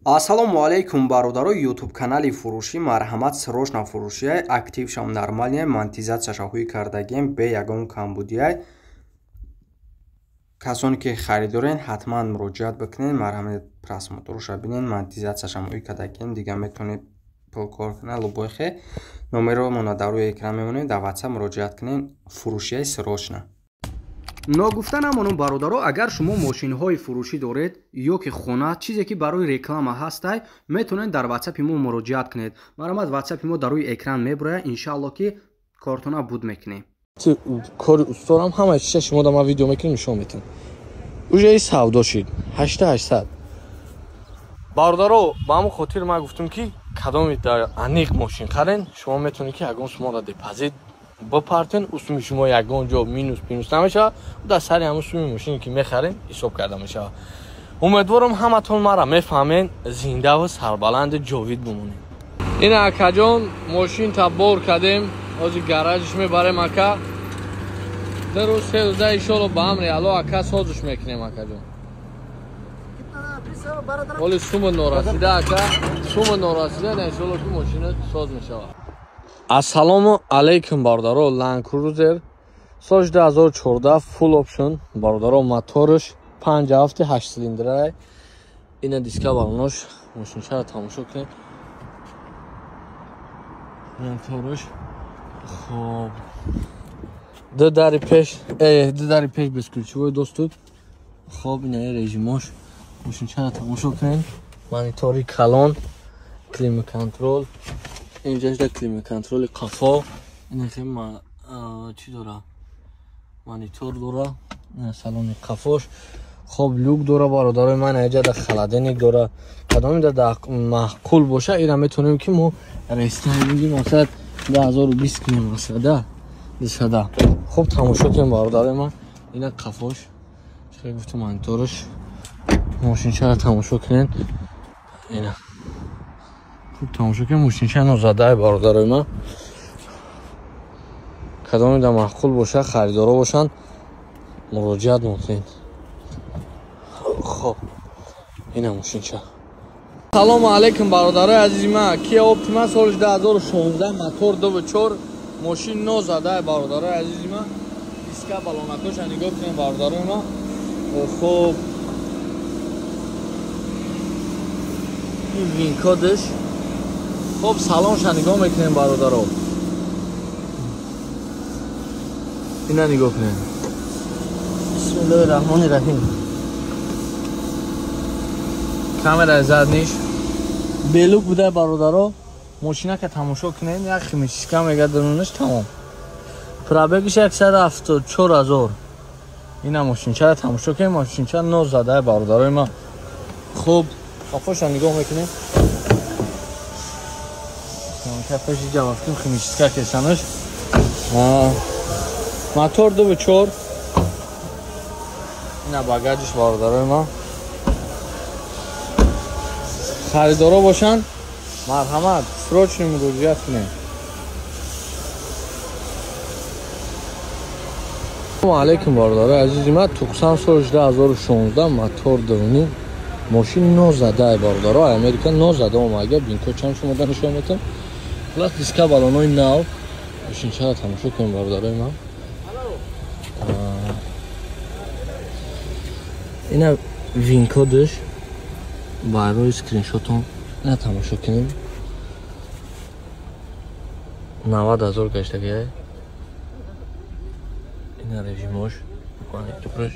Ассалому алейкум, бародаро YouTube канали фурӯшӣ марҳамат срочна фурӯшия актив шам нормалния монетизация шаҳуи кардагем бе ягон камбудия. Касоне ки харидорен ҳатман муроҷиат бикунед, марҳамат просмотрша бинед, монетизация шаҳуи кардагем дига метавонед пулкор кунед. Лубойхе номеромона дар рӯи экран мемонед, дар WhatsApp муроҷиат кунед, фурӯшияи срочна. Ногуфта намонам бародаро, агар шумо мошинҳои фурӯшӣ доред ё ки хона чизе ки барои реклама ҳастай, метавонед дар WhatsApp мо муроҷиат кунед. Марҳамат WhatsApp мо дар рӯи экран мебурад, иншаалло ки кортона буд мекунем. کار استورم همه چیز شما در ما ویدیو میکنیم نشون میتون. اوجه سودا شد 8800 باردارو با همون خاطر ما گفتم که کدام در انیق ماشین خرین شما میتونید که اگه شما را دپازیت بپارتن اسم شما یگان جا مینوس نمیشه و در سری همون اسم ماشینی که میخرین حساب کرده میشه. امیدوارم همتون ما را میفهمین، زنده و سربلند جاوید بمونید. این اکا جان ماشین تا بار کردیم، از گاراژش میبریم اکا. در روز سه روزه ایشالله با هم ریالو اکا سازش میکنیم اکا جان. ولی سوم نورسیده اکا، سوم نورسیده نه ایشالله که ماشین ساز میشه. السلام علیکم باردارو، لند کروزر سال 2014 فول اپشن باردارو، موتورش 57 8 سیلندره. این دیسکا بالانش ماشین چرا تماشا کنید. موتورش خوب دو دری پیش بسکلچوی دوستو خوب. این رژیمش ماشین چرا تماشا کنید. مانیتوری کلان، کلیم کنترل، اینجاش در کلیم کنترل قفا. این خیلی چی داره، مانیتور داره، سالن قفاش خوب لوک داره. برادرای من اینجا در خلدنیک داره، کدام در معقول باشه اینا میتونیم که ما ریستایل مثلا 2020 کنیم مثلا ده. خوب تماشا کنیم برادرای من. اینا قفاش چه گفتم، مانیتورش ماشین چرا تماشا کنین. اینا خوب تماشا کنیم، ماشین چرا نوزده برادرای من. کدام در معقول باشه خریدارا باشن مراجعت میکنید. خب اینا ماشین چرا. سلام علیکم برادرای عزیز من، کیا اپتیما سال 2016 موتور 2.4 ماشین نو زده برادرای عزیز من. دیسکا بالونکاش نگاه کنید برادرای من. خب این وین کدش خب سالنش نگاه میکنید برادرها. اینا نگاه کنید. بسم الله الرحمن الرحیم. کامera زد نیش بلوک بوده برادرها. ماشینه که تماشا کنید یک خمیشیسکا میگه درونش تمام. پرابگش 174,000. اینا ماشین چرا تماشا کنید، ماشین چرا نو زده برادرای ما. خوب کافاش نگاه میکنید. کافاش جواب کنیم خمیشیسکا کشانش. موتور 2.4. اینا باگاجش برادرای ما. خریدارا باشن مرحمت سروچ مراجعت کنید. السلام علیکم برادرای عزیز من. 90 سال 2016 موتور دونی ماشین نو زده برادرای امریکا نو زده. اومگه بینکو چند شما نشون میدم. پلاس دیسکا بالونای نو ماشین چرا تماشا کنیم برادرای من. اینا وین کدش برای اسکرین شاتون نه تماشا کنیم. 90,000 گشتگیه. اینا رژیمش مانیتورش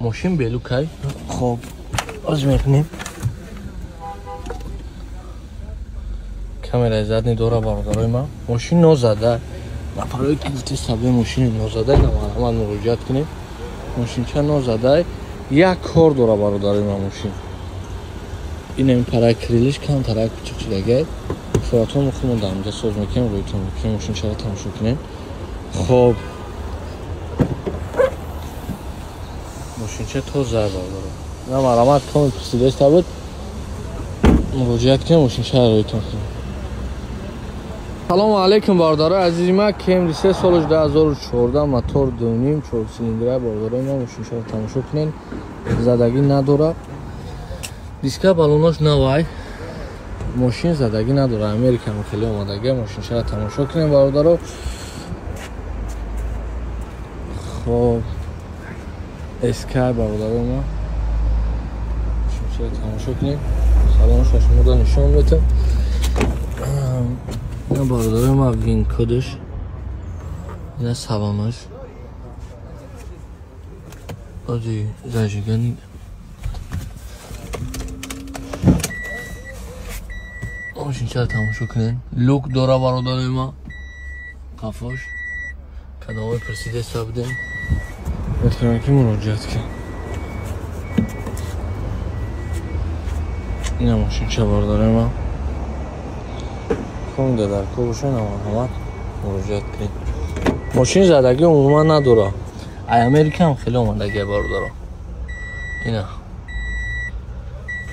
ماشین بلوکای خوب از میکنیم. کامera زد نداره برادرای ما. ماشین نو زده. نفرایی که گفتی سبب ماشین نو زده نمارم مراجعت کنیم. ماشین چه نو زده یک کار داره برادرای ما ماشین. این پرای کریلش کم ترک کوچک شده. فراتون مخمون در اینجا سوز میکنیم رویتون میکنیم. ماشین چرا تماشا کنیم. خب ماشین چه تو زر برداره نه مرامت کمی پسیدهش تبود مراجعت کنیم. ماشین چه رویتون کنیم. سلام علیکم بارداره عزیزی من. کیمری 3 سال 2014 موتور 2.5 4 سیلندره بارداره ما. ماشین چه تماشا کنین زدگی نداره. диска балонош навай мошин задагӣ надорад. Америкамо хеле омадагӣ. Мошинчаро тамошо кунем бародаро. хоб Sky бародаро ма мошинчаро тамошо кунем. салонашро шумода нишон метам. ина бародаро ма вин кодаш. ина салонаш оди зажигани мошинчаро тамошо кунем. Люк дора бародарои ма. қафош кадомаи пирсида сабдем метавонем ки муроҷиат кунем. ина мошинча бародарои ма. хонда дар кобошон ҳамат муроҷиат кунем. мошин задагӣ умуман надора. ай Америкам хеле омадагӣ бародаро. ина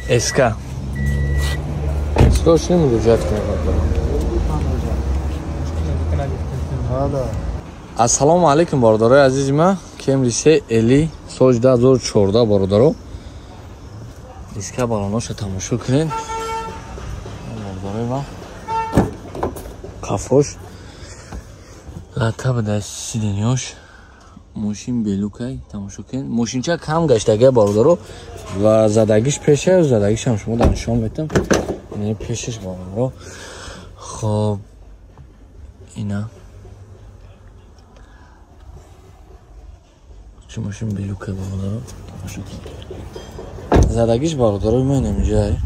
Sky Скошни муроҷиат кунем бародаро. ассалому алайкум бародарои азизи ма. Camry CL соли 2014 бародаро. Диска балоноша тамошо кунем. бародарои ма. қафош лата буда сиденёш. мошин белукай тамошо кунем. мошинча кам гаштага бародаро ва задагиш пеша, задагиш ҳам шумо дар нишон метам. ина пешаш бародаро. хоб ина мошин белука бародаро тамошо кунем. задагиш бародарои ма инамиҷай.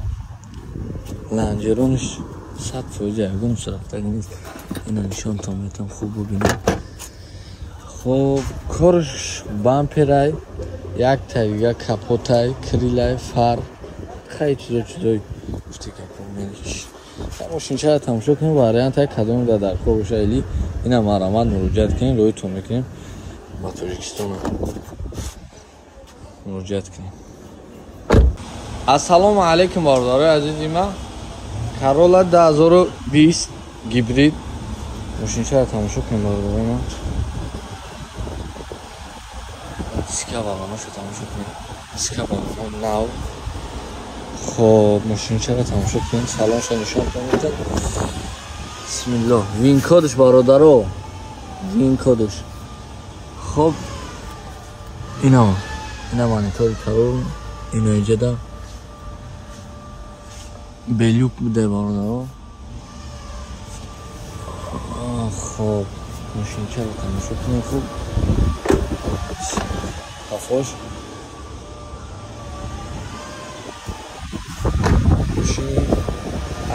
ланҷерониш 100% ягон сарафтаги нест. ина нишонтон метам хуб бубинед. хоб корш бамперай яктай як капотай крилай фар хай чизои гуфти капомелиш. мошинчаро тамошо кунем. вариантай кадом дар кобоша эли ина марамат муроҷиат кунем. роитон мекунем ба Тоҷикистон муроҷиат кунем. ассалому алайкум бародарои азизи ма. Corolla 2020 гибрид мошинчаро тамошо кунем бародарои ма. диска балоноша тамошо кунем. диска балоно нав. хоб мошинчаро тамошо кунем. салонша нишонтон метам. бисмиллоҳ. вин кодаш бародаро. вин кодаш. хоб ина монитори карор ина иҷада белюк буде бародаро. хоб мошинчаро тамошо кунем. хуб қафош мошин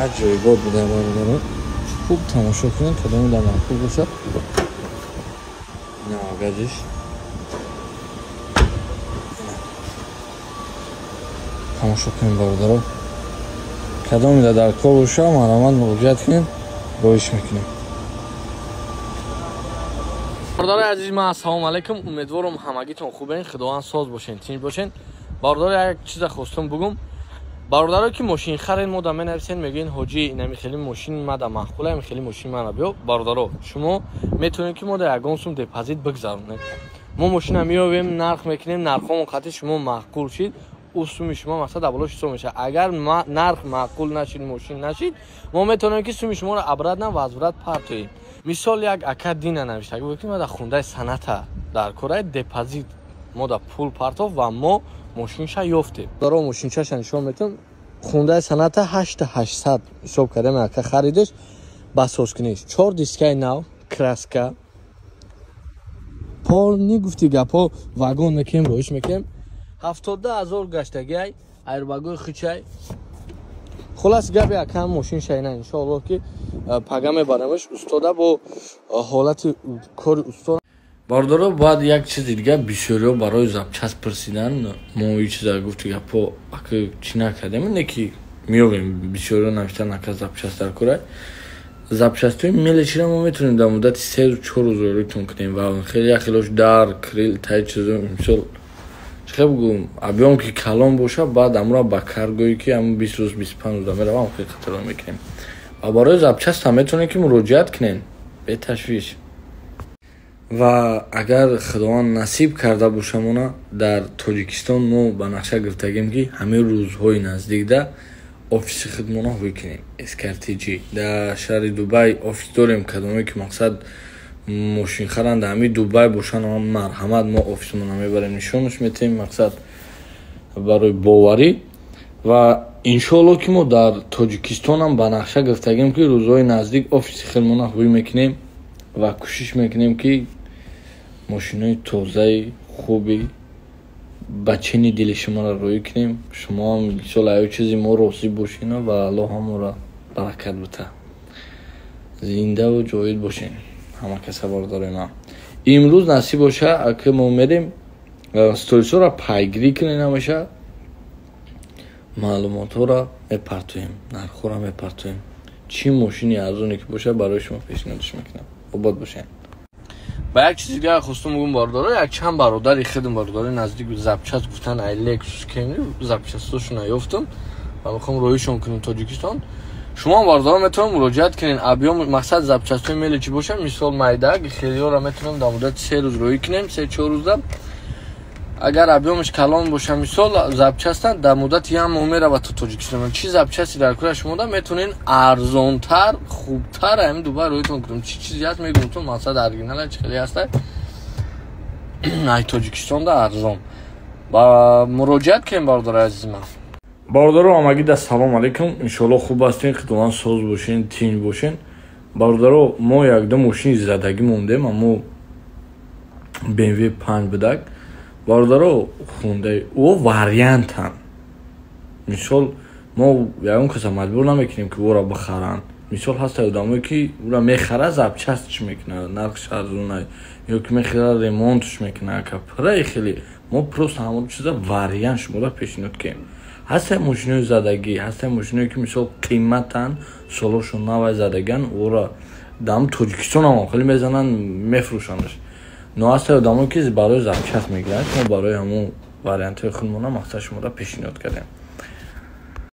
аҷоибот буде бародаро. хуб тамошо кунем кадоми дар мақбул бошад. ина агажиш тамошо кунем бародаро. кадомида дар кор боша маромат муроҷиат кунем. роиш мекунем. бародарои азизи ман ассалому алайкум. умедворам ҳамагитон хубен. худованд соз бошен, тинч бошен. бародаро як чиза хостам бугум. бародаро ки мошин харен мода менависен мегӯен ҳоҷи инами хели мошин мада маъқул ами хели мошин мана биё. бародаро шумо метавонед ки мода ягон сум депозит бигзаронед. мо мошина меёвем нарх мекунем. нархомо қати шумо маъқул шид суми шумо масалан даволош сум меша. агар нарх маъқул нашид мошин нашид мо метавонем ки суми шуморо абрадна ва азбрад партоем. мисол як ака дина навишта ки мода хундаи саната дар кораи депозит мода пул партов ва мо мошинша ёфтем. даро мошинчаша нишон метам. хундаи саната 8800 ҳисоб кардем. ака харидаш ба соскуниш 4 дискаи нав краска пол нигуфти гапо вагон мекем роиш мекем 70000 гаштагай айрбагои хичай. خلاص گابی اکم ماشین شاینه ان شاء الله که پگام برامش استاد با حالت کار استاد باردارو بعد یک چیز دیگه بیشوریو برای زبچسب پرسیدن ما یه چیزا گفت که پا اگه چی نکردیم اینه که میویم بیشوریو نمیشتن اگه زبچسب در کره زبچسبی میلشی رو ما میتونیم در مدت 3 و 4 روز رویتون کنیم و خیلی خیلیش دار کریل تای چیزا مثلا چه بگم ابیام که کلام باشه بعد امروز با کارگویی که هم 20 روز 25 روز میروم خیلی خطر میکنیم و برای زبچسب هم میتونیم که مراجعت کنین به تشویش ва агар худованд насиб карда бошамона дар Тоҷикистон мо ба нақша гирифтагем ки ҳамин рӯзҳои наздикда офиси хидмона ҳуй кинем SKRTG. Дар шаҳри Дубай офис дорем, кадоме ки мақсад мошинхаран дар ҳамин Дубай бошанд, марҳамат мо офисмона мебарем, нишонаш метем, мақсад барои боварӣ. Ва иншоалло ки мо дар Тоҷикистонам ба нақша гирифтагем ки рӯзҳои наздик офиси хидмона ҳуй мекунем ва кӯшиш мекунем ки мошинои тозаи хуби ба чини дили шуморо рӯй кунем. Шумо ҳам мисол ҳар чизи мо розӣ бошин ва Аллоҳ ҳамонро баракат бита. Зиндаву ҷовид бошин. Ҳама каса бардори ман. Имрӯз насиб боша ака мо мерем сторисҳоро пайгирӣ кунем, ҳамаша маълумотҳоро мепартоем, нархҳоро мепартоем. Чӣ мошини арзоне ки боша барои шумо пешниҳодш мекунам. Обод бошен. Ба як чизи дига хостум бигӯм бардора, якчанд бародари хидм бародари наздик запчаст гуфтан ай Lexus Camry запчасташон ёфтам ва мехом роҳишон кунем Тоҷикистон. Шумо бардора метавонед муроҷиат кунед. Объем мақсад запчастои мели чӣ боша, мисол майдак хелиёро метавонем дар муддати 3 рӯз роҳӣ кунем, 3-4 рӯзда. Агар объемш калон боша, мисол запчаста дар муддати ям моҳ меравад то Тоҷикистон. Чӣ запчасти дар кора шумо да метавонед арзонтар, хубтар ҳамин Дубай роҳитон кунем. Чӣ чизи ҳаст мегӯмтон, мақсад оригинала чӣ хеле ҳаста ай Тоҷикистонда арзон. Ба муроҷиат кунем бардора азизи ман. Бародаро омагида салом алайкум. Иншоалло хуб ҳастин, худованд соз бошин, тинҷ бошин. Бародаро мо якдум мошини задагӣ мондем, аммо BMW 5 будак. Бародаро хундаи о вариантан. Мисол мо ягон каса маҷбур намекунем ки оро бихаранд. Мисол ҳаста одамое ки оро мехара запчастш мекунад, нархш арзона, ё ки мехара ремонтш мекунад, капраи хеле. Мо просто ҳамон чиза вариант шумода пешниҳод кунем. Ҳаста мошинои задагӣ, ҳаста мошиное ки мисол қиматан солошон навай задаган, оро дам Тоҷикистон ҳам хеле мезананд, мефурӯшандаш. Но ҳаста одамое ки барои запчаст мегиранд, мо барои ҳамон вариантҳои худмона мақсад шумода пешниҳод кардем.